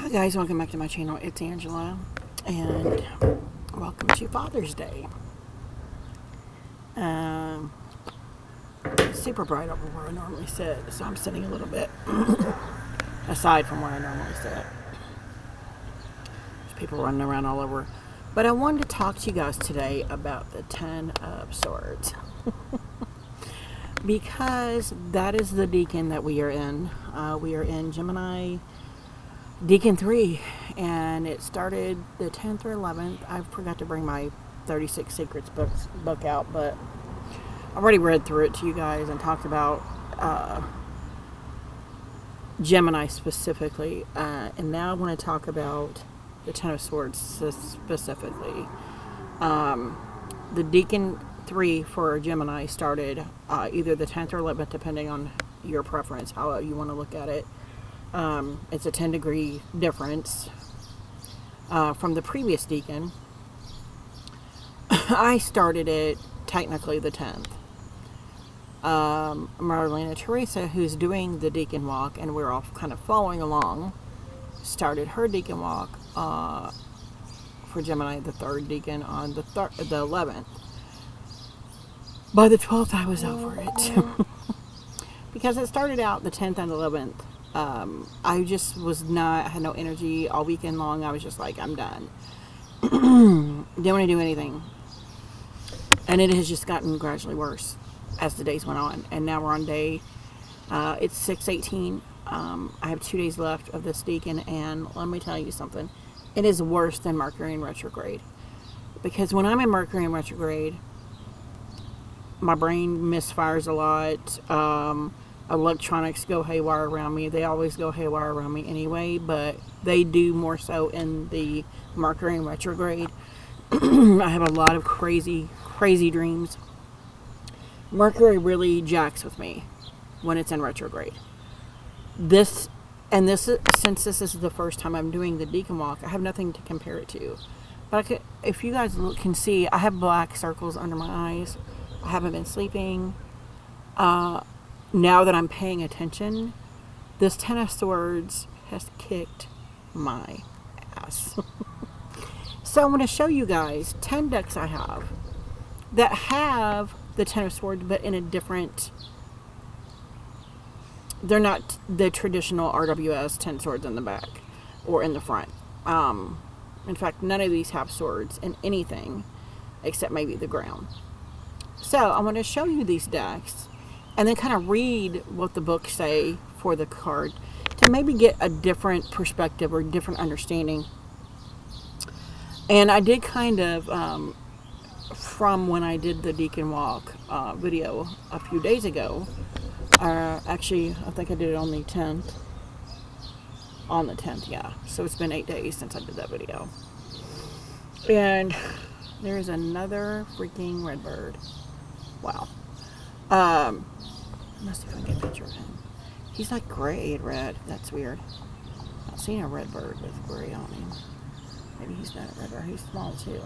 Hi guys, welcome back to my channel. It's Angela, and welcome to Father's Day. It's super bright over where I normally sit, so I'm sitting a little bit aside from where I normally sit. There's people running around all over. But I wanted to talk to you guys today about the Ten of Swords. Because that is the decan that we are in. We are in Gemini Decan 3, and it started the 10th or 11th. I forgot to bring my 36 Secrets book out, but I've already read through it to you guys and talked about Gemini specifically. And now I want to talk about the Ten of Swords specifically. The Decan 3 for Gemini started either the 10th or 11th, depending on your preference, how you want to look at it. It's a 10-degree difference from the previous decan. I started it technically the 10th. Marlena Teresa, who's doing the decan walk, and we're all kind of following along, started her decan walk for Gemini, the 3rd decan, on the 11th. By the 12th, I was over it. Because it started out the 10th and 11th. I just had no energy all weekend long. I was just like, I'm done. Didn't want to do anything. And it has just gotten gradually worse as the days went on. And now we're on day, it's 6/18. I have 2 days left of this decan, and let me tell you something. It is worse than Mercury in retrograde. Because when I'm in Mercury in retrograde, my brain misfires a lot. Electronics go haywire around me. They always go haywire around me anyway, but they do more so in the Mercury in retrograde. I have a lot of crazy dreams. Mercury really jacks with me when it's in retrograde. Since this is the first time I'm doing the decan walk, I have nothing to compare it to. But if you guys can see, I have black circles under my eyes. I haven't been sleeping. Now that I'm paying attention, this Ten of Swords has kicked my ass. So I'm going to show you guys 10 decks I have that have the Ten of Swords, but in a different... They're not the traditional RWS 10 swords in the back or in the front. In fact, none of these have swords in anything except maybe the ground. So I'm going to show you these decks and then kind of read what the books say for the card to maybe get a different perspective or different understanding. And I did kind of, from when I did the decan walk video a few days ago, actually, I think I did it on the 10th. On the 10th, yeah. So it's been 8 days since I did that video. And there's another freaking redbird. Wow. Let's see if I can get a picture of him. He's like gray and red. That's weird. I've seen a red bird with gray on him. Maybe he's not a red bird. He's small too.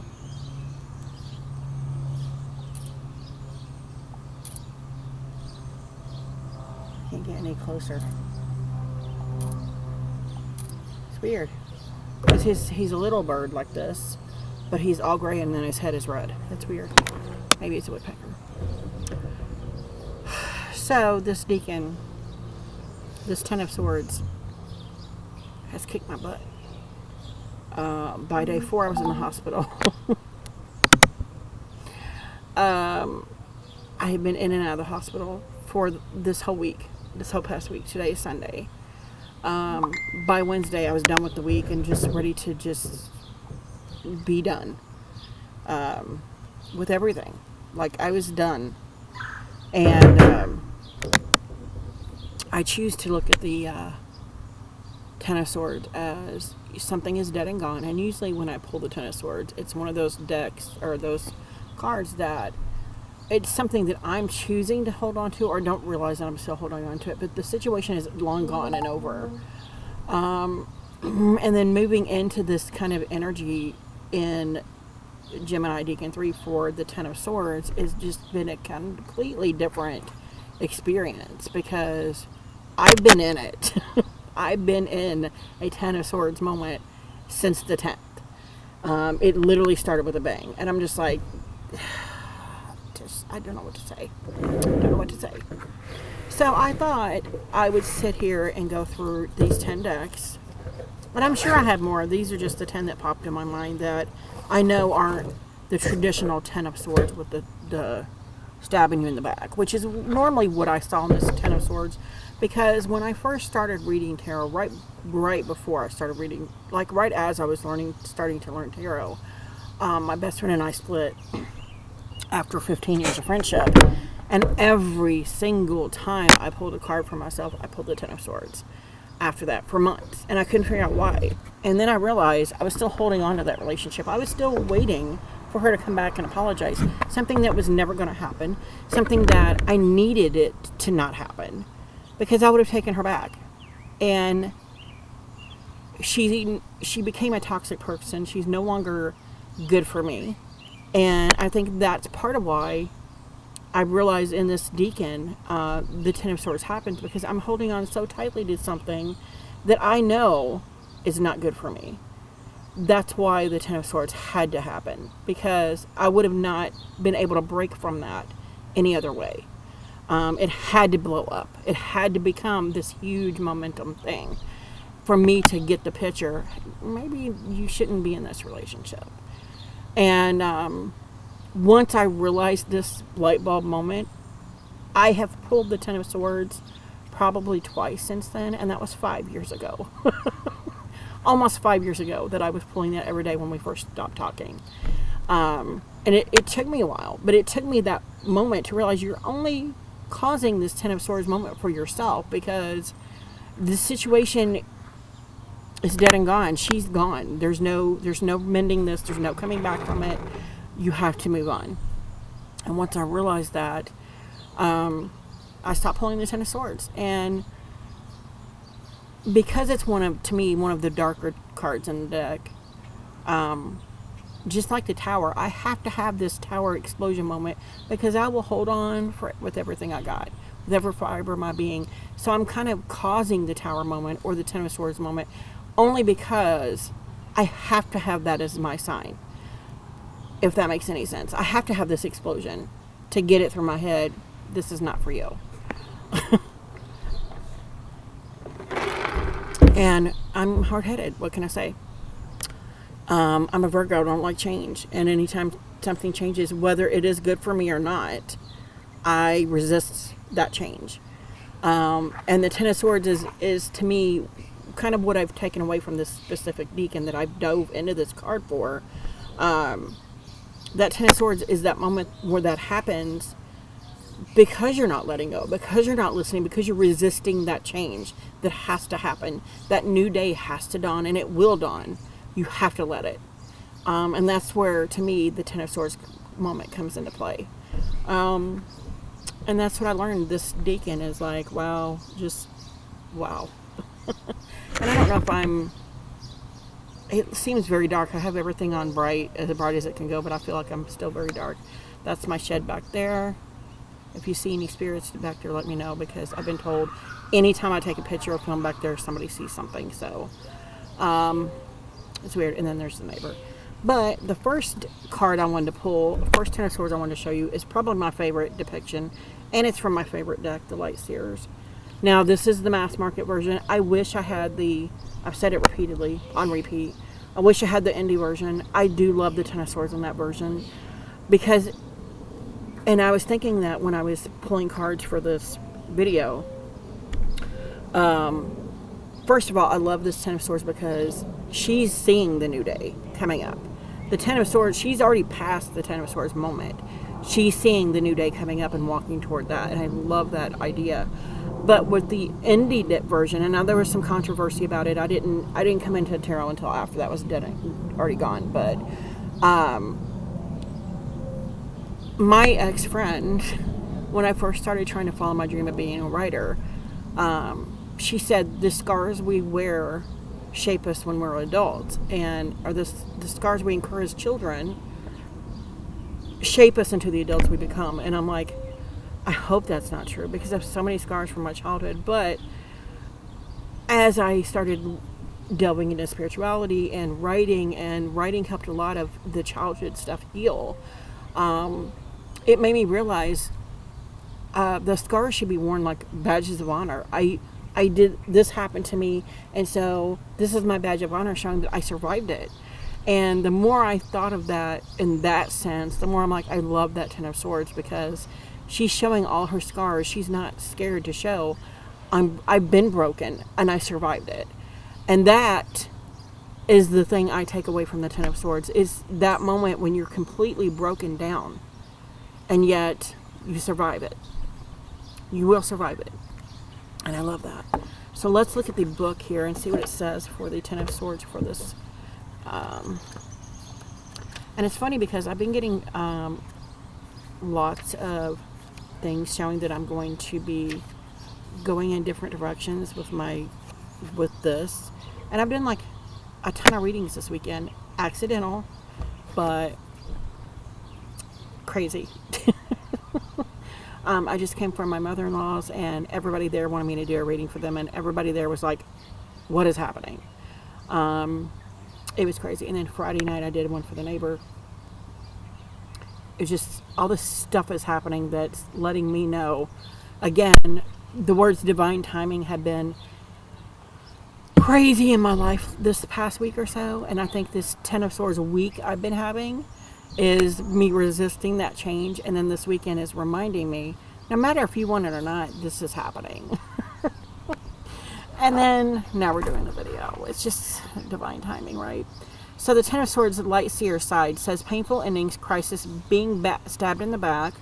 Can't get any closer. It's weird. Because he's a little bird like this, but he's all gray and then his head is red. That's weird. Maybe it's a woodpecker. So this decan, this Ten of Swords, has kicked my butt. By day 4, I was in the hospital. I have been in and out of the hospital for this whole week, this whole past week. Today is Sunday. By Wednesday, I was done with the week and just ready to just be done with everything. Like, I was done. And I choose to look at the Ten of Swords as something is dead and gone. And usually when I pull the Ten of Swords, it's one of those decks or those cards that it's something that I'm choosing to hold on to or don't realize that I'm still holding on to it. But the situation is long gone and over. And then moving into this kind of energy in Gemini Decan 3 for the Ten of Swords has just been a completely different experience because I've been in it. I've been in a Ten of Swords moment since the 10th. It literally started with a bang. And I'm just like, I don't know what to say. So I thought I would sit here and go through these 10 decks. And I'm sure I have more. These are just the 10 that popped in my mind that I know aren't the traditional 10 of Swords with the stabbing you in the back, which is normally what I saw in this 10 of Swords. Because when I first started reading tarot, right before I started reading, like right as I was starting to learn tarot, my best friend and I split after 15 years of friendship. And every single time I pulled a card for myself, I pulled the 10 of Swords after that for months. And I couldn't figure out why. And then I realized I was still holding on to that relationship. I was still waiting for her to come back and apologize. Something that was never going to happen. Something that I needed it to not happen. Because I would have taken her back. And she became a toxic person. She's no longer good for me. And I think that's part of why I realized in this Deacon, the 10 of Swords happens, because I'm holding on so tightly to something that I know is not good for me. That's why the 10 of Swords had to happen, because I would have not been able to break from that any other way. It had to blow up. It had to become this huge momentum thing for me to get the picture. Maybe you shouldn't be in this relationship. And once I realized this light bulb moment, I have pulled the 10 of Swords probably twice since then, and that was 5 years ago. Almost 5 years ago that I was pulling that every day when we first stopped talking. And it took me a while, but it took me that moment to realize you're only causing this 10 of Swords moment for yourself, because the situation is dead and gone. She's gone. There's no mending this. There's no coming back from it. You have to move on. And once I realized that, I stopped pulling the 10 of Swords. And because it's one of the darker cards in the deck, just like the Tower, I have to have this Tower explosion moment, because I will hold on with everything I got, with every fiber of my being. So I'm kind of causing the Tower moment or the 10 of Swords moment only because I have to have that as my sign. If that makes any sense. I have to have this explosion to get it through my head. This is not for you. And I'm hard-headed. What can I say? I'm a Virgo. I don't like change. And anytime something changes, whether it is good for me or not, I resist that change. And the 10 of Swords is to me kind of what I've taken away from this specific Deacon that I've dove into this card for. That 10 of Swords is that moment where that happens because you're not letting go, because you're not listening, because you're resisting that change that has to happen. That new day has to dawn, and it will dawn. You have to let it. And that's where, to me, the 10 of Swords moment comes into play. And that's what I learned. This Deacon is like, wow, just wow. And I don't know if it seems very dark. I have everything on bright as it can go, but I feel like I'm still very dark. That's my shed back there. If you see any spirits back there, let me know, because I've been told anytime I take a picture or film back there, somebody sees something. So it's weird. And then there's the neighbor. But the first card I wanted to pull, the first 10 of Swords I wanted to show you, is probably my favorite depiction, and it's from my favorite deck, the Light Seers. Now, this is the mass market version. I wish I had I've said it repeatedly, on repeat, I wish I had the indie version. I do love the 10 of Swords in that version, because, and I was thinking that when I was pulling cards for this video, first of all, I love this 10 of Swords because she's seeing the new day coming up. The 10 of Swords, she's already past the 10 of Swords moment. She's seeing the new day coming up and walking toward that, and I love that idea. But with the indie version, and now there was some controversy about it. I didn't come into tarot until after that was dead and already gone. But my ex-friend, when I first started trying to follow my dream of being a writer, she said the scars we wear shape us when we're adults, or the scars we incur as children shape us into the adults we become. And I'm like, I hope that's not true, because I have so many scars from my childhood. But as I started delving into spirituality and writing helped a lot of the childhood stuff heal. It made me realize the scars should be worn like badges of honor. I did this happened to me, and so this is my badge of honor, showing that I survived it. And the more I thought of that in that sense, the more I'm like, I love that Ten of Swords, because she's showing all her scars. She's not scared to show, I've been broken and I survived it. And that is the thing I take away from the Ten of Swords, is that moment when you're completely broken down and yet you survive it. You will survive it. And I love that. So let's look at the book here and see what it says for the Ten of Swords for this. And it's funny because I've been getting lots of things showing that I'm going to be going in different directions with this. And I've done like a ton of readings this weekend. Accidental, but crazy. I just came from my mother-in-law's, and everybody there wanted me to do a reading for them, and everybody there was like, what is happening? It was crazy. And then Friday night I did one for the neighbor. It's just all this stuff is happening that's letting me know. Again, the words divine timing have been crazy in my life this past week or so, and I think this Ten of Swords week I've been having is me resisting that change, and then this weekend is reminding me, no matter if you want it or not, this is happening. And then now we're doing the video. It's just divine timing, right? So the Ten of Swords light seer side says painful endings, crisis, being stabbed in the back,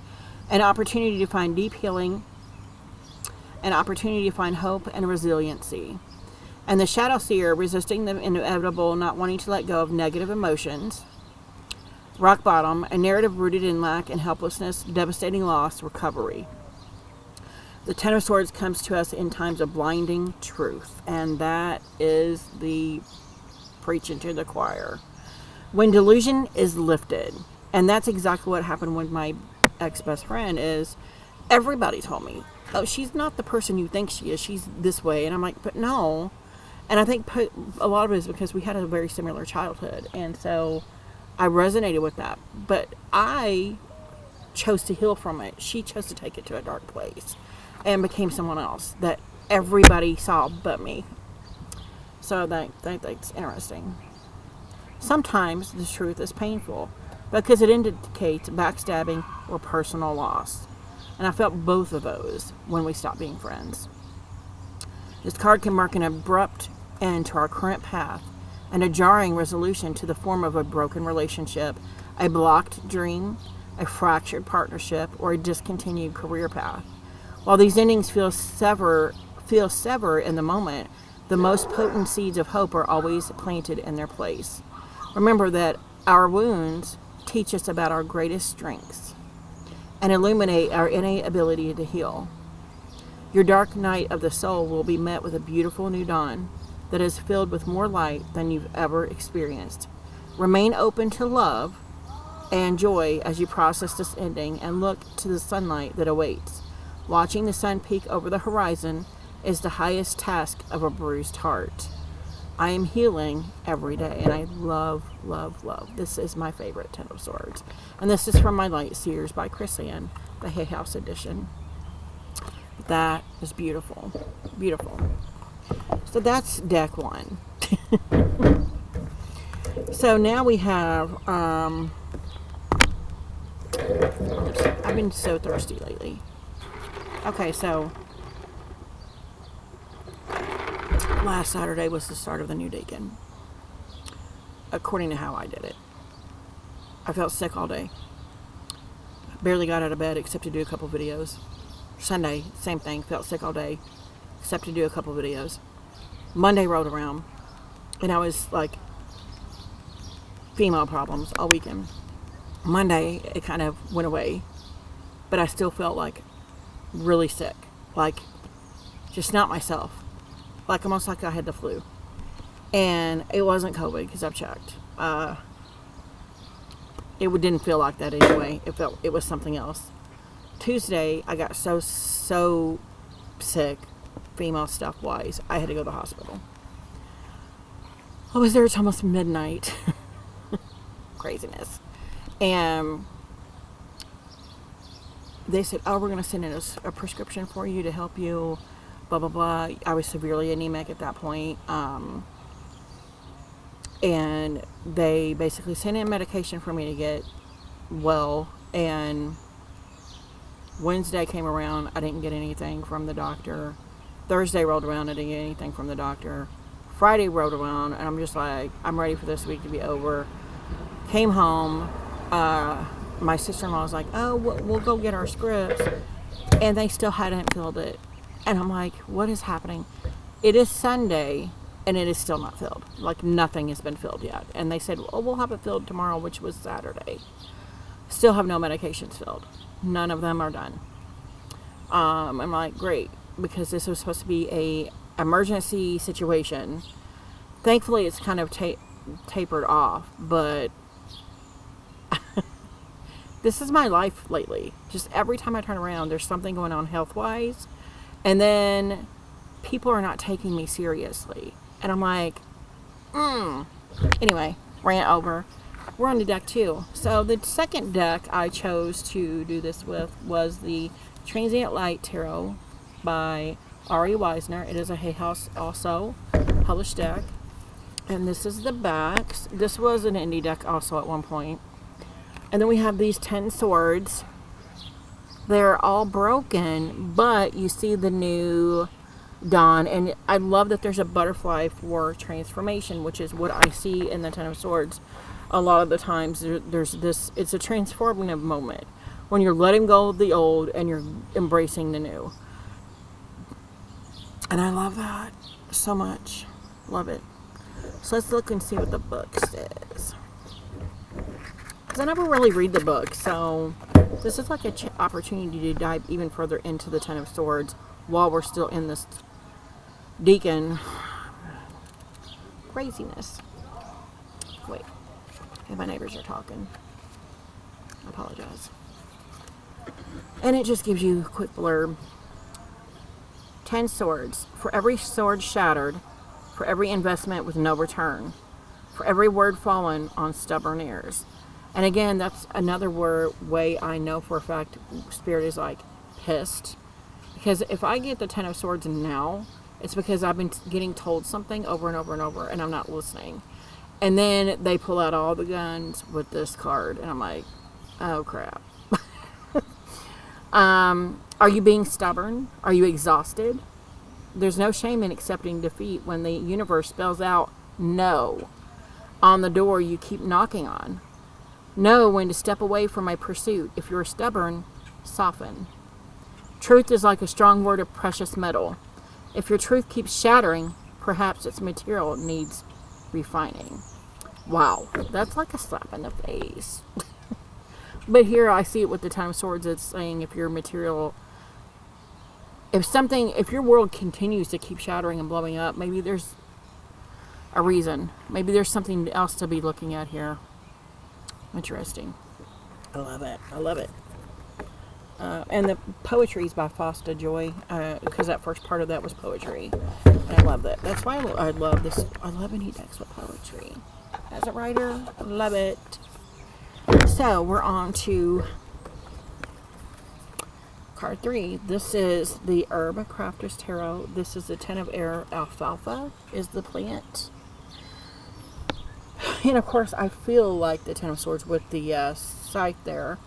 an opportunity to find deep healing, an opportunity to find hope and resiliency. And the shadow seer, resisting the inevitable, not wanting to let go of negative emotions. Rock bottom, a narrative rooted in lack and helplessness, devastating loss, recovery. The Ten of Swords comes to us in times of blinding truth, and that is the preaching to the choir. When delusion is lifted, and that's exactly what happened with my ex-best friend, is everybody told me, oh, she's not the person you think she is, she's this way. And I'm like, but no. And I think a lot of it is because we had a very similar childhood, and so I resonated with that. But I chose to heal from it. She chose to take it to a dark place and became someone else that everybody saw but me. So that's interesting. Sometimes the truth is painful because it indicates backstabbing or personal loss. And I felt both of those when we stopped being friends. This card can mark an abrupt end to our current path and a jarring resolution to the form of a broken relationship, a blocked dream, a fractured partnership, or a discontinued career path. While these endings feel sever in the moment, the most potent seeds of hope are always planted in their place. Remember that our wounds teach us about our greatest strengths and illuminate our innate ability to heal. Your dark night of the soul will be met with a beautiful new dawn that is filled with more light than you've ever experienced. Remain open to love and joy as you process this ending and look to the sunlight that awaits. Watching the sun peek over the horizon is the highest task of a bruised heart. I am healing every day, and I love, love, love. This is my favorite Ten of Swords. And this is from my Light Seers by Chris Ann, the Hay House edition. That is beautiful. Beautiful. So that's deck one. So now we have, I've been so thirsty lately. Okay, so last Saturday was the start of the new deacon, according to how I did it. I felt sick all day. Barely got out of bed except to do a couple videos. Sunday, same thing, felt sick all day except to do a couple videos. Monday rolled around and I was like female problems all weekend. Monday it kind of went away, but I still felt like really sick, like just not myself, like almost like I had the flu. And it wasn't COVID because I've checked. It didn't feel like that anyway. It was something else. Tuesday I got so sick, female stuff wise, I had to go to the hospital. I was there till almost midnight. Craziness. And they said, oh, we're going to send in a prescription for you to help you, blah, blah, blah. I was severely anemic at that point. And they basically sent in medication for me to get well. And Wednesday came around, I didn't get anything from the doctor. Thursday rolled around, I didn't get anything from the doctor. Friday rolled around, and I'm just like, I'm ready for this week to be over. Came home. My sister-in-law was like, oh, we'll go get our scripts. And they still hadn't filled it. And I'm like, what is happening? It is Sunday, and it is still not filled. Like, nothing has been filled yet. And they said, oh, we'll have it filled tomorrow, which was Saturday. Still have no medications filled. None of them are done. I'm like, great, because this was supposed to be a emergency situation. Thankfully, it's kind of tapered off, but this is my life lately. Just every time I turn around, there's something going on health-wise, and then people are not taking me seriously. And I'm like, Anyway, rant over. We're on to deck 2. So the second deck I chose to do this with was the Transient Light Tarot by Ari Weisner. It is a Hay House also published deck. And this is the backs. This was an indie deck also at one point. And then we have these 10 swords. They're all broken, but you see the new dawn. And I love that there's a butterfly for transformation, which is what I see in the 10 of swords. A lot of the times there's this, it's a transformative moment when you're letting go of the old and you're embracing the new. And I love that so much. Love it. So let's look and see what the book says. Because I never really read the book, so this is like an opportunity to dive even further into the 10 of swords while we're still in this deacon craziness. Wait. Hey, my neighbors are talking. I apologize. And it just gives you a quick blurb. 10 swords. For every sword shattered, for every investment with no return, for every word fallen on stubborn ears. And again, that's another way I know for a fact Spirit is like pissed. Because if I get the 10 of swords now, it's because I've been getting told something over and over and over, and I'm not listening. And then they pull out all the guns with this card, and I'm like, oh crap. Are you being stubborn? Are you exhausted? There's no shame in accepting defeat when the universe spells out no on the door you keep knocking on. Know when to step away from my pursuit. If you're stubborn, soften. Truth is like a strong word of precious metal. If your truth keeps shattering, perhaps its material needs refining. Wow, that's like a slap in the face. But here I see it with the 10 of swords. It's saying if your material, if your world continues to keep shattering and blowing up, maybe there's a reason. Maybe there's something else to be looking at here. Interesting. I love it. I love it. And the poetry is by Fosta Joy, because that first part of that was poetry. And I love that. That's why I love this. I love any decks with poetry. As a writer, I love it. So we're on to card 3. This is the Herb Crafter's Tarot. This is the 10 of Air. Alfalfa is the plant. And of course, I feel like the 10 of Swords with the scythe there.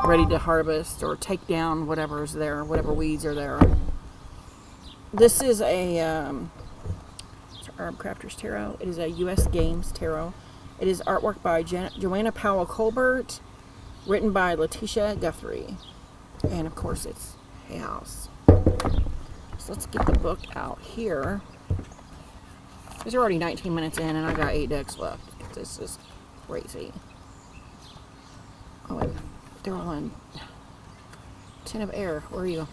Ready to harvest or take down whatever's there, whatever weeds are there. This is a Herb Crafter's Tarot. It is a U.S. Games Tarot. It is artwork by Joanna Powell Colbert, written by Letitia Guthrie. And of course, it's Hay House. So let's get the book out here. There's already 19 minutes in, and I got 8 decks left. This is crazy. Oh, wait. They're all in 10 of Air. Where are you?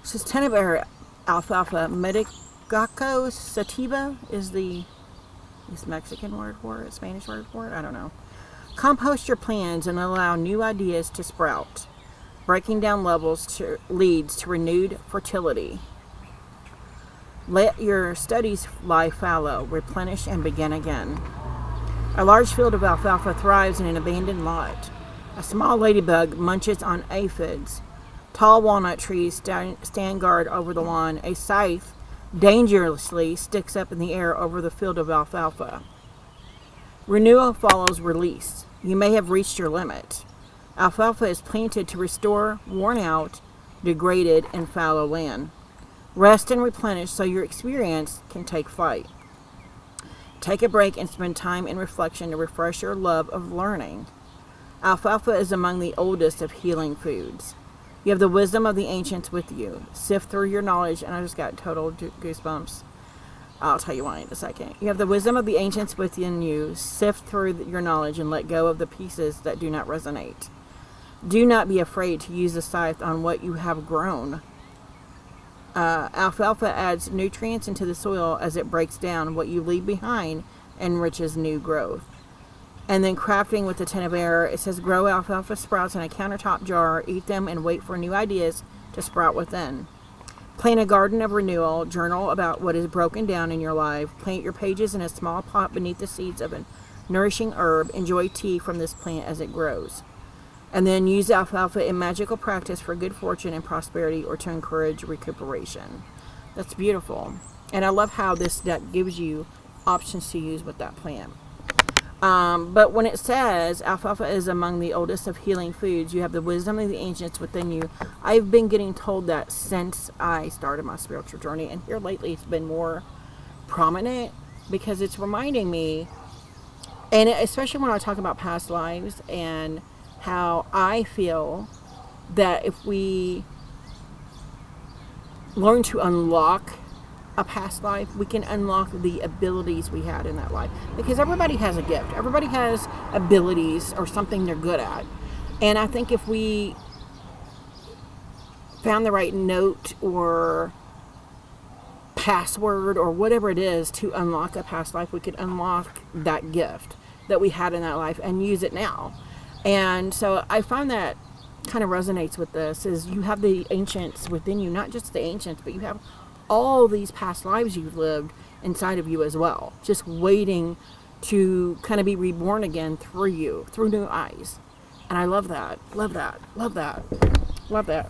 This is 10 of Air. Alfalfa. Medicaco sativa is the Mexican word for it, Spanish word for it. I don't know. Compost your plans and allow new ideas to sprout. Breaking down levels leads to renewed fertility. Let your studies lie fallow, replenish, and begin again. A large field of alfalfa thrives in an abandoned lot. A small ladybug munches on aphids. Tall walnut trees stand guard over the lawn. A scythe dangerously sticks up in the air over the field of alfalfa. Renewal follows release. You may have reached your limit. Alfalfa is planted to restore worn out, degraded, and fallow land. Rest and replenish so your experience can take flight. Take a break and spend time in reflection to refresh your love of learning. Alfalfa is among the oldest of healing foods. You have the wisdom of the ancients with you. Sift through your knowledge, and I just got total goosebumps. I'll tell you why in a second. You have the wisdom of the ancients within you. Sift through your knowledge and let go of the pieces that do not resonate. Do not be afraid to use the scythe on what you have grown. Alfalfa adds nutrients into the soil as it breaks down what you leave behind and enriches new growth. And then crafting with the 10 of air, it says grow alfalfa sprouts in a countertop jar, eat them, and wait for new ideas to sprout within. Plant a garden of renewal, journal about what is broken down in your life, plant your pages in a small pot beneath the seeds of a nourishing herb, enjoy tea from this plant as it grows. And then use alfalfa in magical practice for good fortune and prosperity or to encourage recuperation. That's beautiful. And I love how this deck gives you options to use with that plant. But when it says alfalfa is among the oldest of healing foods, you have the wisdom of the ancients within you. I've been getting told that since I started my spiritual journey, and here lately it's been more prominent because it's reminding me, and especially when I talk about past lives and how I feel that if we learn to unlock a past life, we can unlock the abilities we had in that life. Because everybody has a gift. Everybody has abilities or something they're good at. And I think if we found the right note or password or whatever it is to unlock a past life, we could unlock that gift that we had in that life and use it now. And so I find that kind of resonates with this, is you have the ancients within you, not just the ancients, but you have all these past lives you've lived inside of you as well, just waiting to kind of be reborn again through you, through new eyes. And I love that, love that, love that, love that.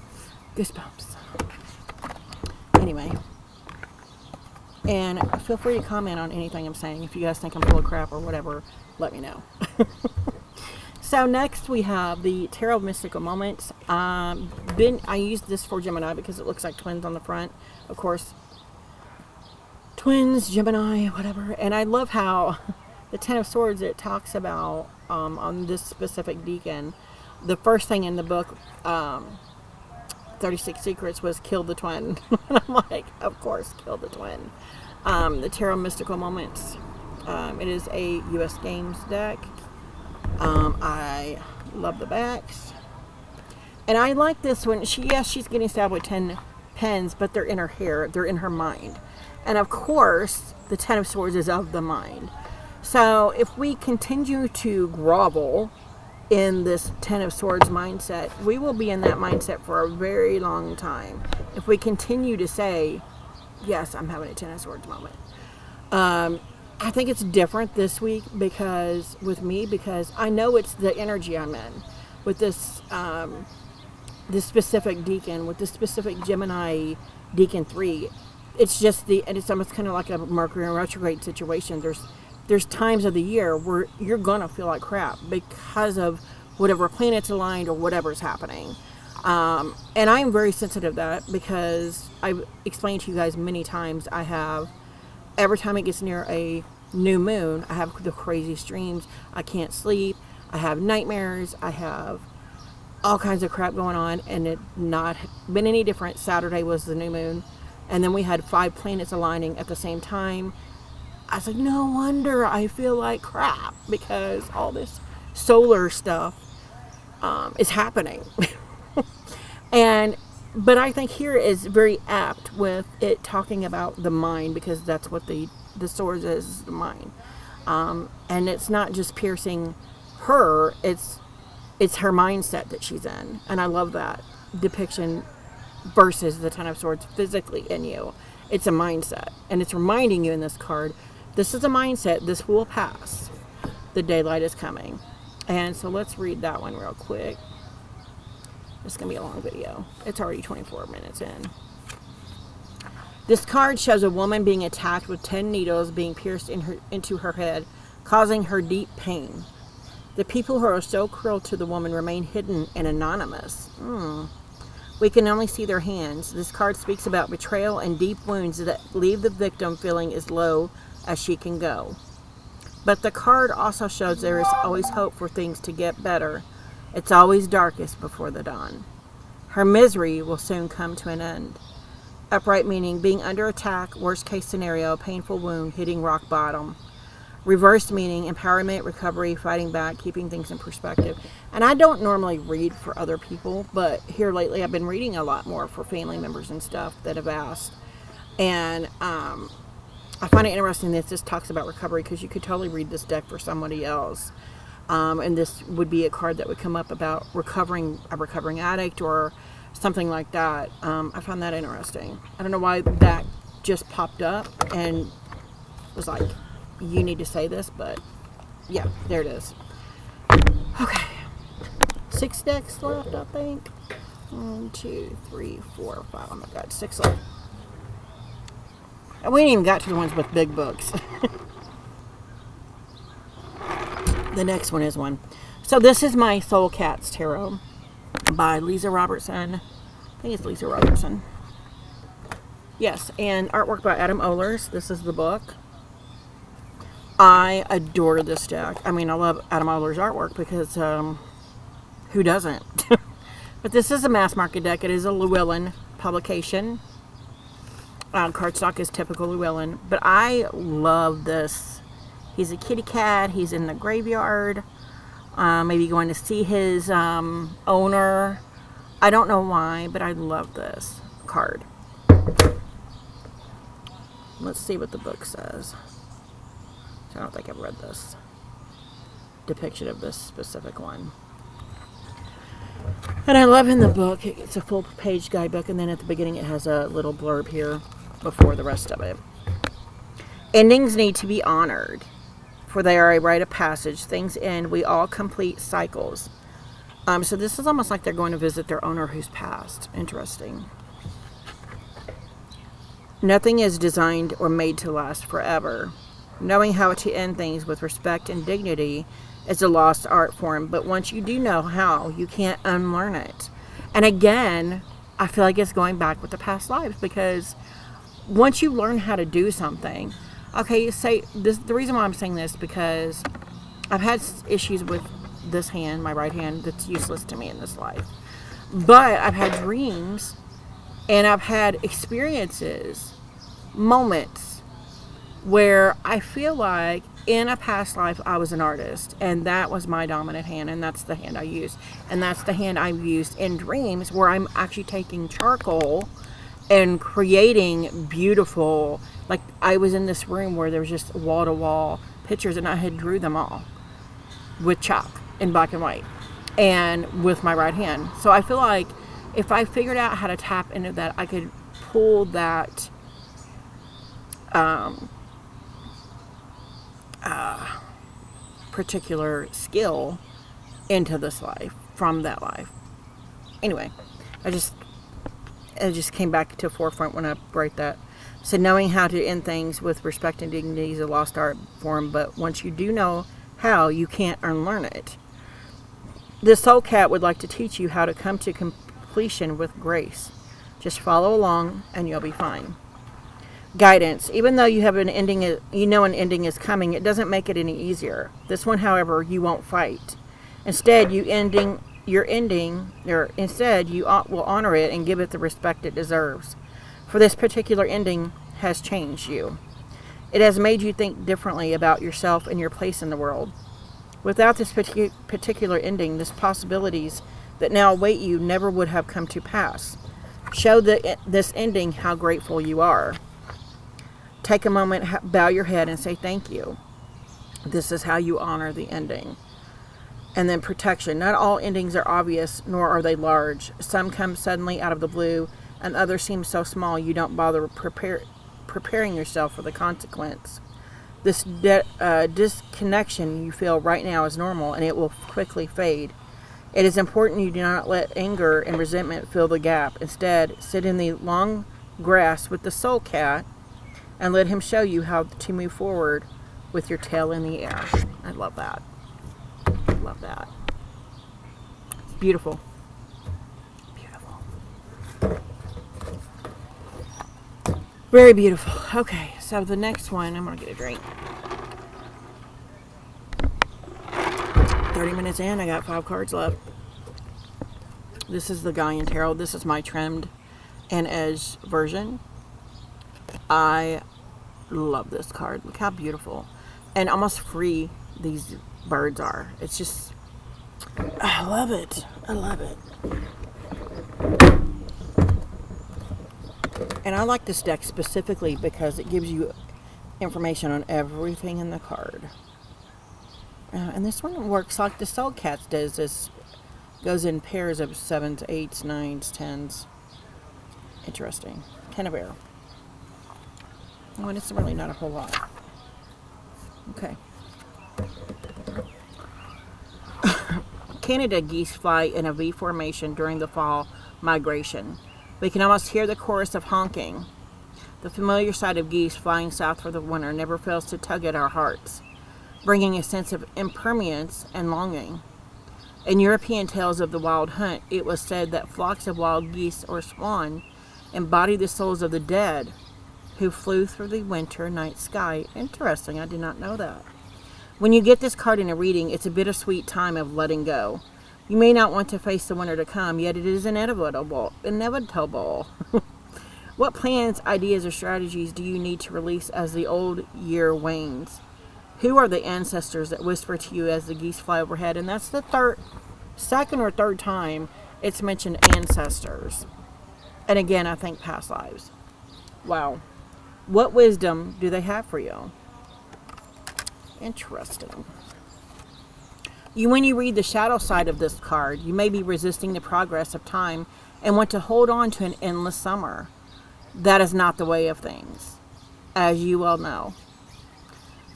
Goosebumps. Anyway, and feel free to comment on anything I'm saying. If you guys think I'm full of crap or whatever, let me know. So next we have the Tarot Mystical Moments. I used this for Gemini because it looks like twins on the front. Of course, twins, Gemini, whatever. And I love how the 10 of Swords, it talks about on this specific deacon, the first thing in the book, 36 Secrets, was kill the twin. And I'm like, of course, kill the twin. The Tarot Mystical Moments. It is a US Games deck. I love the backs. And I like this one. She's getting stabbed with 10 pens, but they're in her hair. They're in her mind. And of course, the 10 of Swords is of the mind. So if we continue to grovel in this 10 of Swords mindset, we will be in that mindset for a very long time. If we continue to say, yes, I'm having a 10 of Swords moment. I think it's different this week because I know it's the energy I'm in with this specific deacon, with this specific Gemini Deacon 3. It's just it's almost kind of like a Mercury in retrograde situation. There's times of the year where you're gonna feel like crap because of whatever planet's aligned or whatever's happening. And I'm very sensitive to that because I've explained to you guys many times, every time it gets near a new moon, I have the craziest dreams. I can't sleep. I have nightmares. I have all kinds of crap going on, and it not been any different. Saturday was the new moon, and then we had 5 planets aligning at the same time. I was like, no wonder I feel like crap, because all this solar stuff is happening. But I think here is very apt with it talking about the mind, because that's what the Swords is the mind. And it's not just piercing her, it's It's her mindset that she's in. And I love that depiction versus the Ten of Swords physically in you. It's a mindset. And it's reminding you in this card, this is a mindset. This will pass. The daylight is coming. And so let's read that one real quick. It's going to be a long video. It's already 24 minutes in. This card shows a woman being attacked with 10 needles being pierced into her head, causing her deep pain. The people who are so cruel to the woman remain hidden and anonymous. We can only see their hands. This card speaks about betrayal and deep wounds that leave the victim feeling as low as she can go. But the card also shows there is always hope for things to get better. It's always darkest before the dawn. Her misery will soon come to an end. Upright meaning being under attack, worst case scenario, painful wound, hitting rock bottom. Reverse meaning empowerment, recovery, fighting back, keeping things in perspective. And I don't normally read for other people, but here lately I've been reading a lot more for family members and stuff that have asked. And I find it interesting that this talks about recovery, because you could totally read this deck for somebody else. And this would be a card that would come up about a recovering addict or something like that. I found that interesting. I don't know why that just popped up and was like, you need to say this, but yeah, there it is. Okay. 6 decks left, I think. 1, 2, 3, 4, 5. Oh my God, 6 left. And we ain't even got to the ones with big books. The next one is one. So this is my Soul Cats Tarot by Lisa Robertson. I think it's Lisa Robertson. Yes, and artwork by Adam Ohlers. This is the book. I adore this deck. I mean, I love Adam Ohlers' artwork because who doesn't? But this is a mass market deck. It is a Llewellyn publication. Cardstock is typical Llewellyn. But I love this. He's a kitty cat. He's in the graveyard. Maybe going to see his owner. I don't know why, but I love this card. Let's see what the book says. I don't think I've read this depiction of this specific one. And I love in the book, it's a full page guidebook, and then at the beginning it has a little blurb here before the rest of it. Endings need to be honored, for they are a rite of passage. Things end, we all complete cycles. So this is almost like they're going to visit their owner who's passed. Interesting. Nothing is designed or made to last forever. Knowing how to end things with respect and dignity is a lost art form, but once you do know how, you can't unlearn it. And again, I feel like it's going back with the past lives, because once you learn how to do something, okay, say this. The reason why I'm saying this, because I've had issues with this hand, my right hand, that's useless to me in this life. But I've had dreams, and I've had experiences, moments, where I feel like in a past life I was an artist, and that was my dominant hand, and that's the hand I used. And that's the hand I've used in dreams, where I'm actually taking charcoal and creating beautiful, like I was in this room where there was just wall-to-wall pictures, and I had drew them all with chalk in black and white and with my right hand. So I feel like if I figured out how to tap into that, I could pull that particular skill into this life from that life. Anyway, it just came back to forefront when I wrote that. So knowing how to end things with respect and dignity is a lost art form, but once you do know how, you can't unlearn it. This soul cat would like to teach you how to come to completion with grace. Just follow along and you'll be fine. Guidance. Even though you have an ending, you know an ending is coming, it doesn't make it any easier. This one, however, you won't fight. Instead, you will honor it and give it the respect it deserves. For this particular ending has changed you. It has made you think differently about yourself and your place in the world. Without this particular ending, the possibilities that now await you never would have come to pass. Show this ending how grateful you are. Take a moment, bow your head, and say thank you. This is how you honor the ending. And then protection. Not all endings are obvious, nor are they large. Some come suddenly out of the blue, and others seem so small you don't bother preparing yourself for the consequence. This disconnection you feel right now is normal, and it will quickly fade. It is important you do not let anger and resentment fill the gap. Instead, sit in the long grass with the soul cat and let him show you how to move forward with your tail in the air. I love that. Love that. It's beautiful. Beautiful. Very beautiful. Okay, so the next one, I'm going to get a drink. 30 minutes in, I got 5 cards left. This is the Gaian Tarot. This is my trimmed and edge version. I love this card. Look how beautiful and almost free these birds are. It's just, I love it. I love it. And I like this deck specifically because it gives you information on everything in the card. And this one works like the Soul Cats does. This goes in pairs of 7s, 8s, 9s, 10s. Interesting. 10 of air. Oh, and it's really not a whole lot. Okay. Canada geese fly in a V formation during the fall migration. We can almost hear the chorus of honking. The familiar sight of geese flying south for the winter never fails to tug at our hearts, bringing a sense of impermanence and longing. In European tales of the wild hunt, it was said that flocks of wild geese or swan embodied the souls of the dead who flew through the winter night sky. Interesting, I did not know that. When you get this card in a reading, it's a bittersweet time of letting go. You may not want to face the winter to come, yet it is inevitable. What plans, ideas, or strategies do you need to release as the old year wanes? Who are the ancestors that whisper to you as the geese fly overhead? And that's the second or third time it's mentioned ancestors. And again, I think past lives. Wow. What wisdom do they have for you? Interesting. When you read the shadow side of this card, you may be resisting the progress of time and want to hold on to an endless summer. That is not the way of things, as you well know.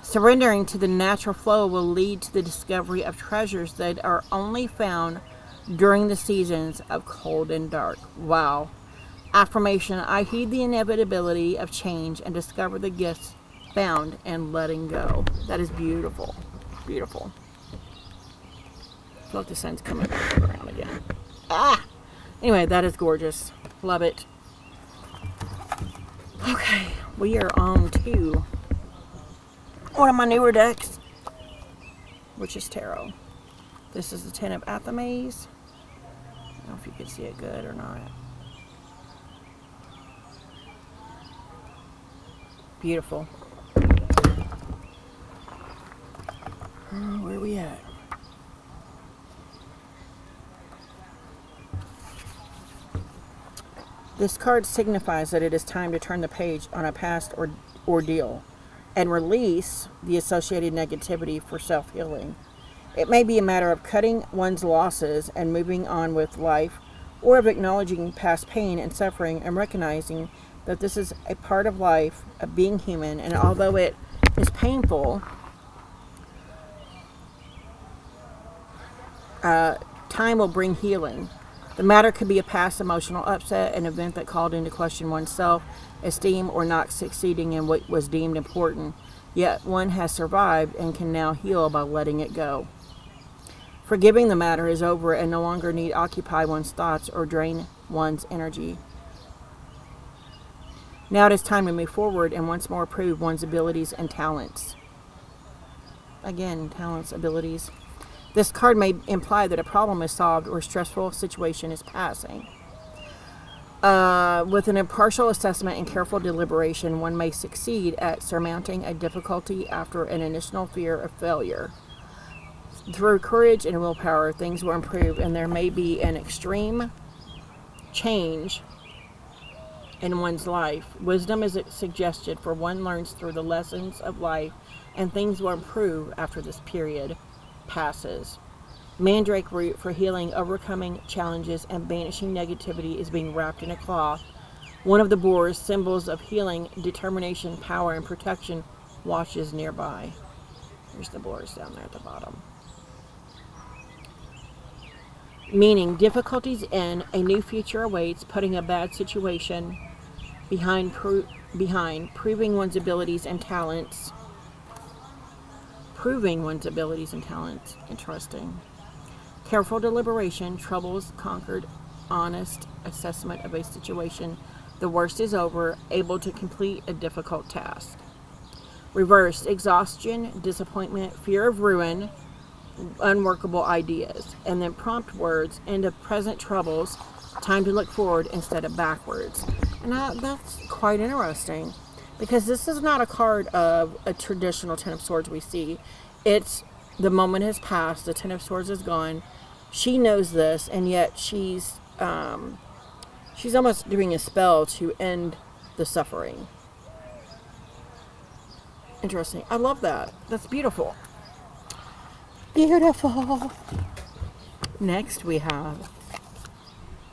Surrendering to the natural flow will lead to the discovery of treasures that are only found during the seasons of cold and dark. Wow. Affirmation: I heed the inevitability of change and discover the gifts found in letting go. That is beautiful. Beautiful. I feel like the sun's coming back around again. Anyway, that is gorgeous. Love it. Okay, we are on to one of my newer decks, which is tarot. This is the 10 of Athames. I don't know if you can see it good or not. Beautiful. Where are we at? This card signifies that it is time to turn the page on a past ordeal and release the associated negativity for self-healing. It may be a matter of cutting one's losses and moving on with life, or of acknowledging past pain and suffering and recognizing that this is a part of life, of being human, and although it is painful, time will bring healing. The matter could be a past emotional upset, an event that called into question one's self-esteem, or not succeeding in what was deemed important, yet one has survived and can now heal by letting it go. Forgiving the matter is over and no longer need occupy one's thoughts or drain one's energy. Now it is time to move forward and once more prove one's abilities and talents. Again, talents, abilities. This card may imply that a problem is solved or a stressful situation is passing. With an impartial assessment and careful deliberation, one may succeed at surmounting a difficulty after an initial fear of failure. Through courage and willpower, things will improve, and there may be an extreme change in one's life. Wisdom is suggested, for one learns through the lessons of life, and things will improve after this period passes. Mandrake root for healing, overcoming challenges, and banishing negativity is being wrapped in a cloth. One of the boar's symbols of healing, determination, power, and protection watches nearby. There's the boars down there at the bottom. Meaning, difficulties end, a new future awaits, putting a bad situation behind, proving one's abilities and talents. Interesting. Careful deliberation, troubles conquered, honest assessment of a situation. The worst is over, able to complete a difficult task. Reversed, exhaustion, disappointment, fear of ruin, unworkable ideas. And then prompt words, end of present troubles, time to look forward instead of backwards. And that's quite interesting, because this is not a card of a traditional Ten of Swords we see. It's the moment has passed, the Ten of Swords is gone. She knows this, and yet she's almost doing a spell to end the suffering. Interesting. I love that. That's beautiful. Beautiful. Next we have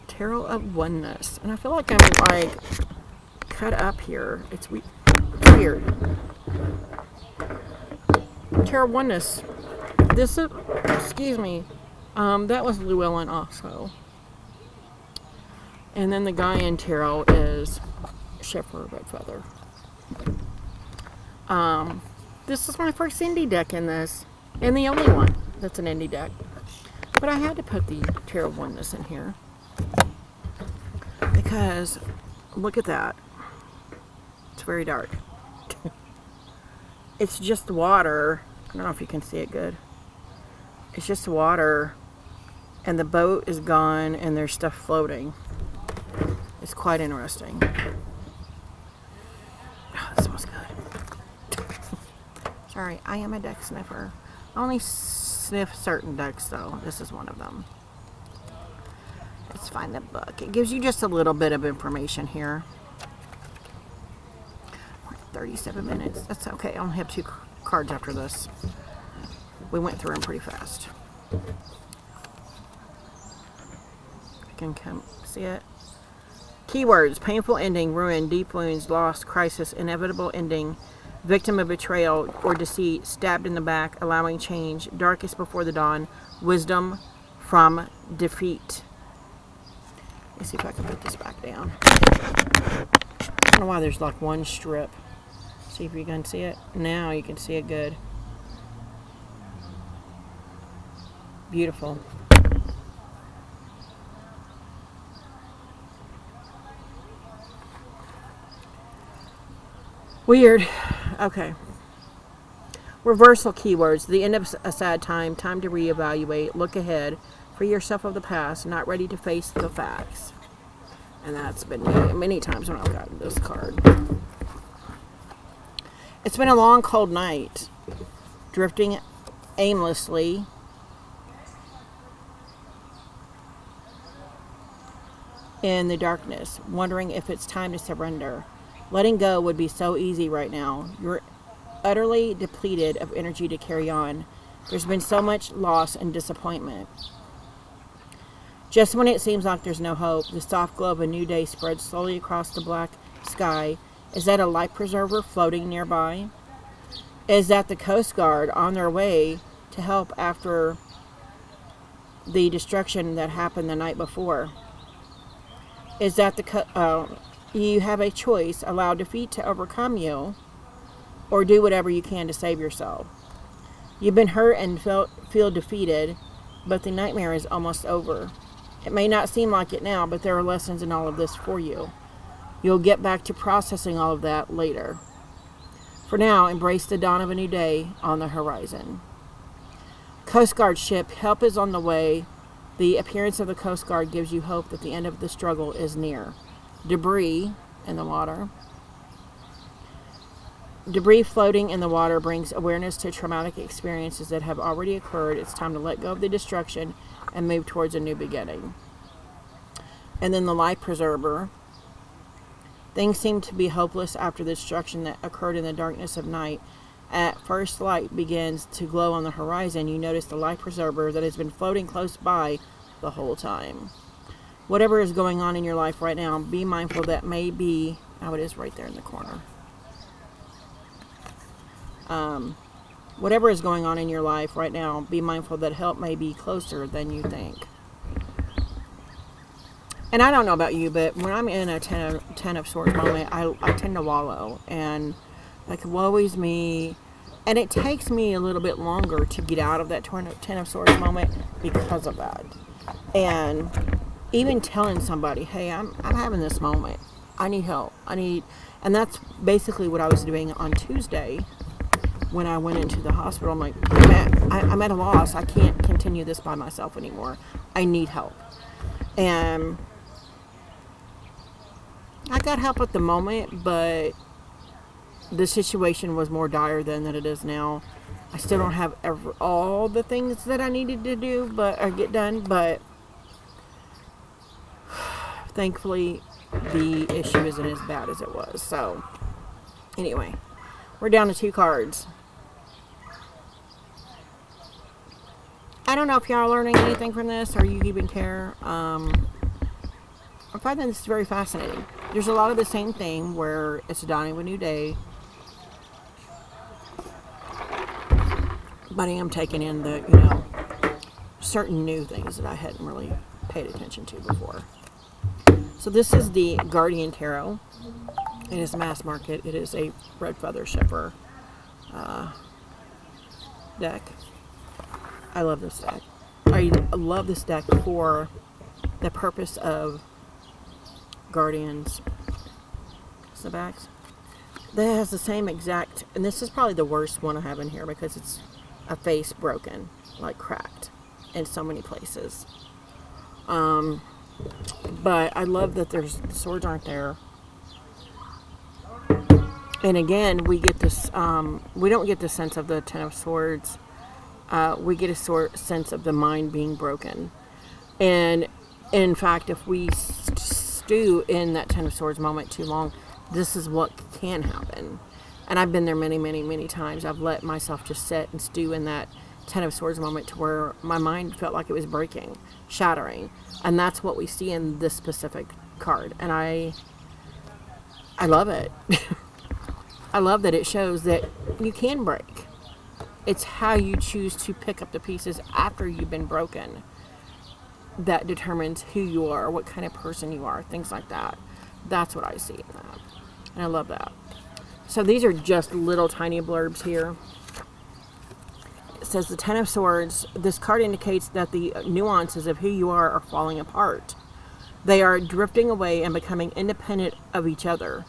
Tarot of Oneness. And I feel like I'm like cut up here. It's weird. Tarot of Oneness. This is, excuse me, that was Llewellyn also. And then the guy in tarot is Shepherd Redfeather. This is my first indie deck in this, and the only one that's an indie deck. But I had to put the Tarot of Oneness in here because look at that. It's very dark. It's just water. I don't know if you can see it good. It's just water, and the boat is gone, and there's stuff floating. It's quite interesting. Oh, this smells good. Sorry, I am a deck sniffer. I only sniff certain decks, though. This is one of them. Let's find the book. It gives you just a little bit of information here. 37 minutes. That's okay. I only have 2 cards after this. We went through them pretty fast. I can come see it. Keywords: painful ending, ruin, deep wounds, loss, crisis, inevitable ending, victim of betrayal or deceit, stabbed in the back, allowing change, darkest before the dawn, wisdom from defeat. Let me see if I can put this back down. I don't know why there's like one strip. See if you can see it. Now you can see it good. Beautiful. Weird. Okay. Reversal keywords. The end of a sad time. Time to reevaluate. Look ahead. Free yourself of the past. Not ready to face the facts. And that's been many times when I've gotten this card. It's been a long, cold night. Drifting aimlessly. In the darkness. Wondering if it's time to surrender. Letting go would be so easy right now. You're utterly depleted of energy to carry on. There's been so much loss and disappointment. Just when it seems like there's no hope, the soft glow of a new day spreads slowly across the black sky. Is that a life preserver floating nearby? Is that the Coast Guard on their way to help after the destruction that happened the night before? Is that the you have a choice: allow defeat to overcome you, or do whatever you can to save yourself. You've been hurt and feel defeated, but the nightmare is almost over. It may not seem like it now, but there are lessons in all of this for you. You'll get back to processing all of that later. For now, embrace the dawn of a new day on the horizon. Coast Guard ship, help is on the way. The appearance of the Coast Guard gives you hope that the end of the struggle is near. Debris in the water. Debris floating in the water brings awareness to traumatic experiences that have already occurred. It's time to let go of the destruction and move towards a new beginning. And then the life preserver. Things seem to be hopeless after the destruction that occurred in the darkness of night. At first light begins to glow on the horizon, you notice the life preserver that has been floating close by the whole time. Whatever is going on in your life right now, be mindful that may be... Oh, it is right there in the corner. Whatever is going on in your life right now, be mindful that help may be closer than you think. And I don't know about you, but when I'm in a ten of Swords moment, I tend to wallow. And like, woe is me. And it takes me a little bit longer to get out of that ten of Swords moment because of that. And even telling somebody, hey, I'm having this moment. I need help. And that's basically what I was doing on Tuesday when I went into the hospital. I'm like, I'm at a loss. I can't continue this by myself anymore. I need help. And I got help at the moment, but the situation was more dire then than it is now. I still don't have all the things that I needed to do, or get done, but thankfully the issue isn't as bad as it was. So anyway, we're down to 2 cards. I don't know if y'all are learning anything from this, or you even care. I find this very fascinating. There's a lot of the same thing where it's a dawning of a new day, but I am taking in the, certain new things that I hadn't really paid attention to before. So this is the Guardian Tarot. It is mass market. It is a red feather shipper deck. I love this deck. I love this deck for the purpose of guardians. The backs. That has the same exact, and this is probably the worst one I have in here because it's a face broken, like cracked in so many places. But I love that the swords aren't there. And again, we get this, we don't get the sense of the Ten of Swords. We get a sense of the mind being broken. And in fact, if we stew in that Ten of Swords moment too long, this is what can happen. And I've been there many, many, many times. I've let myself just sit and stew in that Ten of Swords moment to where my mind felt like it was breaking, shattering. And that's what we see in this specific card. And I love it. I love that it shows that you can break. It's how you choose to pick up the pieces after you've been broken that determines who you are, what kind of person you are, things like that. That's what I see in that. And I love that. So these are just little tiny blurbs here. It says the Ten of Swords. This card indicates that the nuances of who you are falling apart. They are drifting away and becoming independent of each other.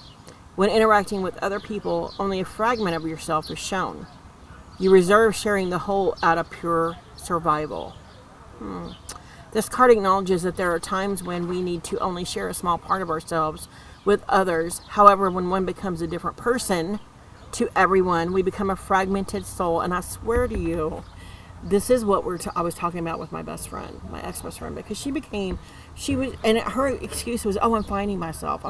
When interacting with other people, only a fragment of yourself is shown. You reserve sharing the whole out of pure survival. This card acknowledges that there are times when we need to only share a small part of ourselves with others. However, when one becomes a different person to everyone, we become a fragmented soul. And I swear to you, this is what I was talking about with my best friend, my ex-best friend, because and her excuse was, oh, I'm finding myself.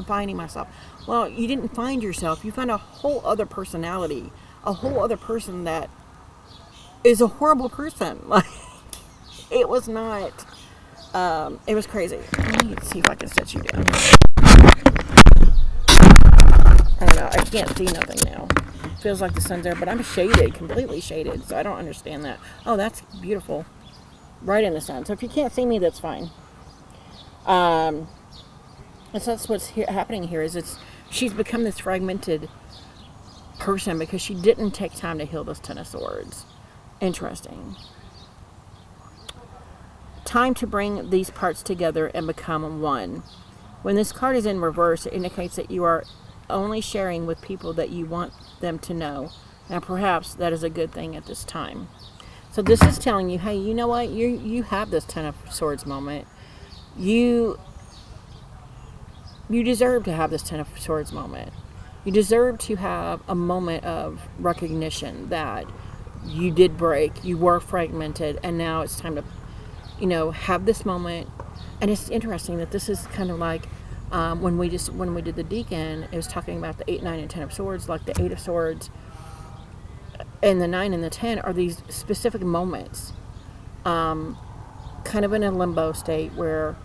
Well, you didn't find yourself. You found a whole other personality, a whole other person that is a horrible person. Like, it was not, it was crazy. Let me see if I can set you down. I don't know. I can't see nothing now. Feels like the sun's there, but I'm shaded, completely shaded, so I don't understand that. Oh, that's beautiful. Right in the sun. So if you can't see me, that's fine. So that's what's happening here is she's become this fragmented person because she didn't take time to heal this Ten of Swords. Interesting. Time to bring these parts together and become one. When this card is in reverse, it indicates that you are only sharing with people that you want them to know. Now, perhaps that is a good thing at this time. So this is telling you, hey, you know what? You have this Ten of Swords moment. You deserve to have this Ten of Swords moment. You deserve to have a moment of recognition that you did break, you were fragmented, and now it's time to, have this moment. And it's interesting that this is kind of like when we did the Deacon, it was talking about the 8, 9, and 10 of Swords, like the 8 of Swords. And the 9 and the 10 are these specific moments, kind of in a limbo state where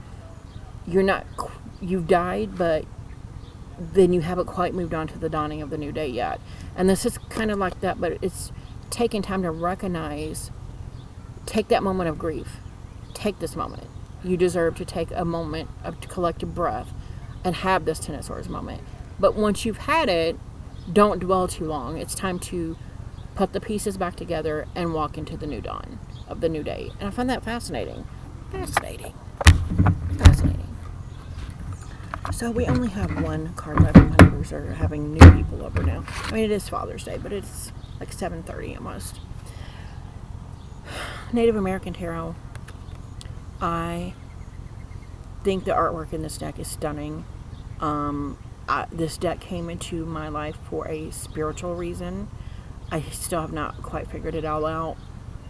you've died, but then you haven't quite moved on to the dawning of the new day yet. And this is kind of like that, but it's taking time to recognize, take that moment of grief. Take this moment. You deserve to take a moment of collective breath and have this Ten of Swords moment. But once you've had it, don't dwell too long. It's time to put the pieces back together and walk into the new dawn of the new day. And I find that fascinating. Fascinating. So we only have one card left. My neighbors are having new people over now. I mean, it is Father's Day, but it's like 7:30 almost. Native American Tarot. I think the artwork in this deck is stunning. This deck came into my life for a spiritual reason. I still have not quite figured it all out.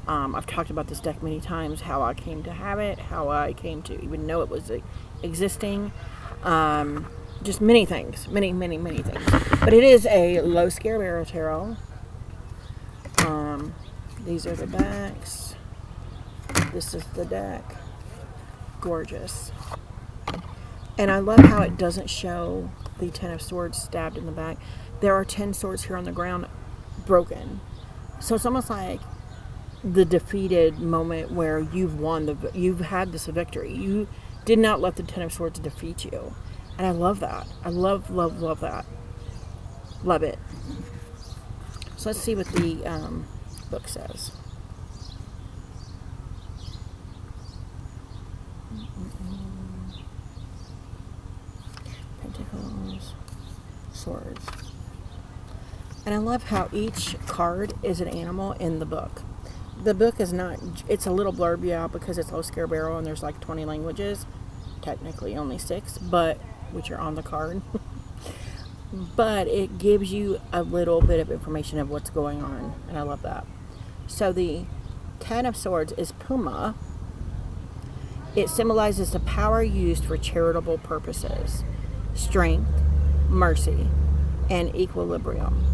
I've talked about this deck many times, how I came to have it, how I came to even know it was existing. Just many things. Many things. But it is a low scare barrel tarot. These are the backs. This is the deck. Gorgeous. And I love how it doesn't show the Ten of Swords stabbed in the back. There are 10 swords here on the ground broken. So it's almost like the defeated moment where you've had this victory. You did not let the Ten of Swords defeat you. And I love that. I love that. Love it. So let's see what the book says. Pentacles, swords. And I love how each card is an animal in the book. The book is not, it's a little blurb, yeah, because it's low scare barrel and there's like 20 languages. Technically only 6, but which are on the card. But it gives you a little bit of information of what's going on, and I love that. So the Ten of Swords is Puma. It symbolizes the power used for charitable purposes, strength, mercy, and equilibrium.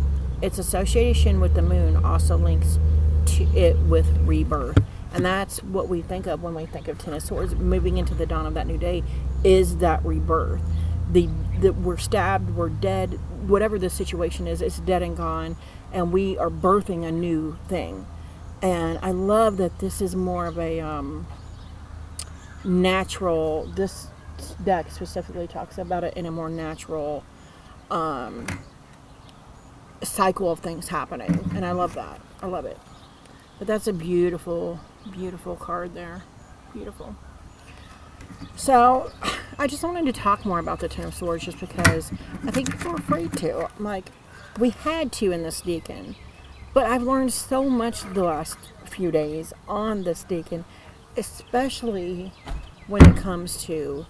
Its association with the moon also links to it with rebirth. And that's what we think of when we think of Ten of Swords. Moving into the dawn of that new day is that rebirth. We're stabbed, we're dead, whatever the situation is, it's dead and gone, and we are birthing a new thing. And I love that this is more of a natural, this deck specifically talks about it in a more natural cycle of things happening. And I love that. I love it. But that's a beautiful, beautiful card there. Beautiful. So, I just wanted to talk more about the Ten of Swords just because I think people are afraid to. Like, we had to in this Deacon. But I've learned so much the last few days on this Deacon, especially when it comes to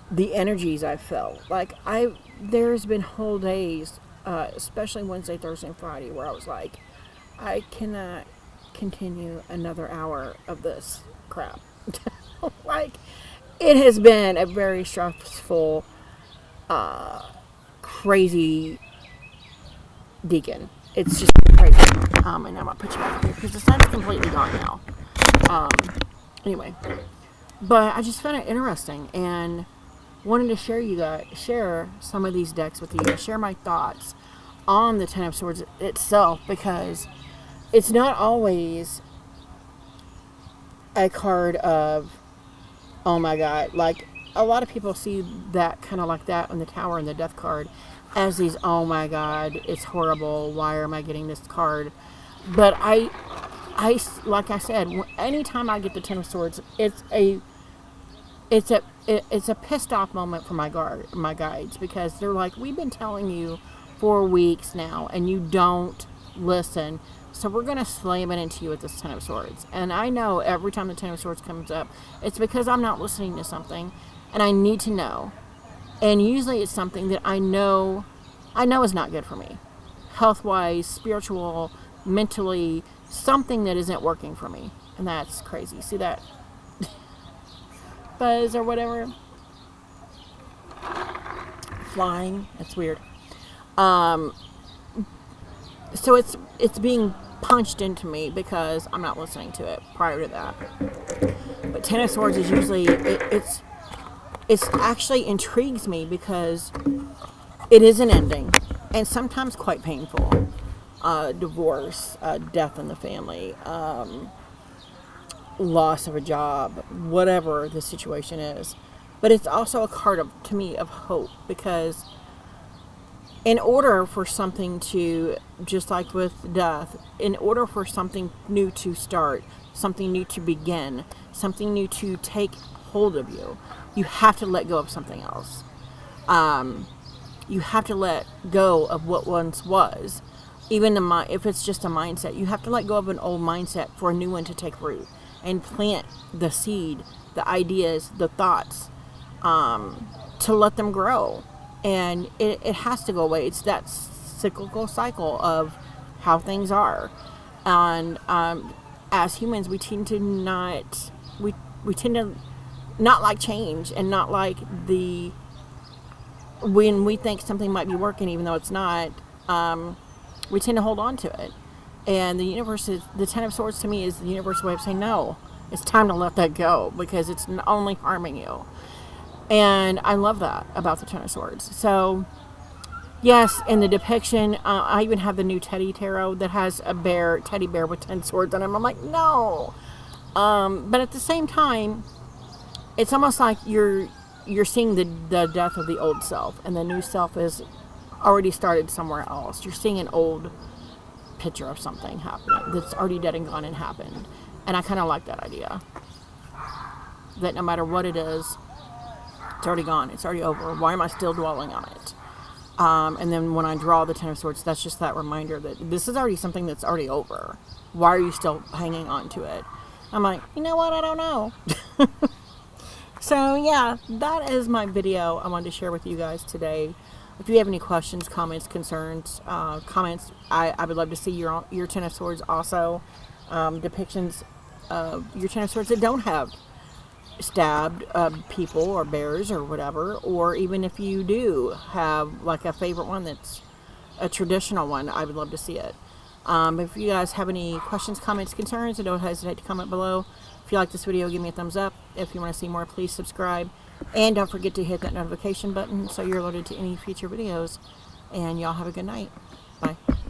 the energies I've felt. Like, there's been whole days, especially Wednesday, Thursday, and Friday, where I was like, I cannot continue another hour of this crap. Like, it has been a very stressful, crazy Deacon. It's just crazy. And I'm going to put you back here because the sun's completely gone now. Anyway. But I just found it interesting and wanted to share some of these decks with you, share my thoughts on the Ten of Swords itself, because it's not always a card of, oh my God, like a lot of people see that kind of like that on the Tower and the Death card as these, oh my God, it's horrible, why am I getting this card? But I like I said, anytime I get the Ten of Swords, it's a pissed off moment for my guides, because they're like, we've been telling you for weeks now and you don't listen, so we're going to slam it into you with this Ten of Swords. And I know every time the Ten of Swords comes up, it's because I'm not listening to something and I need to know. And usually it's something that I know is not good for me, health-wise, spiritual, mentally, something that isn't working for me. And that's crazy. See that buzz or whatever? Flying. That's weird. So it's being punched into me because I'm not listening to it prior to that. But Ten of Swords is usually, it's actually intrigues me because it is an ending, and sometimes quite painful. Divorce, death in the family, loss of a job, whatever the situation is. But it's also a card of, to me, of hope, because in order for something to, just like with death, in order for something new to start, something new to begin, something new to take hold of you, you have to let go of something else. You have to let go of what once was. Even if it's just a mindset, you have to let go of an old mindset for a new one to take root and plant the seed, the ideas, the thoughts, to let them grow. And it has to go away. It's that cyclical cycle of how things are. And as humans, we tend to not like change, and not like when we think something might be working even though it's not, we tend to hold on to it. And the universe is, the Ten of Swords to me is the universe's way of saying, no, it's time to let that go, because it's only harming you. And I love that about the Ten of Swords. So, yes, in the depiction, I even have the new Teddy Tarot that has a teddy bear with 10 swords on him. I'm like, no. But at the same time, it's almost like you're seeing the death of the old self, and the new self is already started somewhere else. You're seeing an old picture of something happening that's already dead and gone and happened. And I kind of like that idea. That no matter what it is, it's already gone. It's already over. Why am I still dwelling on it? And then when I draw the Ten of Swords, that's just that reminder that this is already something that's already over. Why are you still hanging on to it? I'm like, you know what? I don't know. So yeah, that is my video I wanted to share with you guys today. If you have any questions, comments, concerns, comments, I would love to see your Ten of Swords also. Depictions of your Ten of Swords that don't have stabbed people or bears or whatever, or even if you do have like a favorite one that's a traditional one, I would love to see it. If you guys have any questions, comments, concerns, don't hesitate to comment below. If you like this video, give me a thumbs up. If you want to see more, please subscribe, and don't forget to hit that notification button so you're alerted to any future videos. And y'all have a good night. Bye.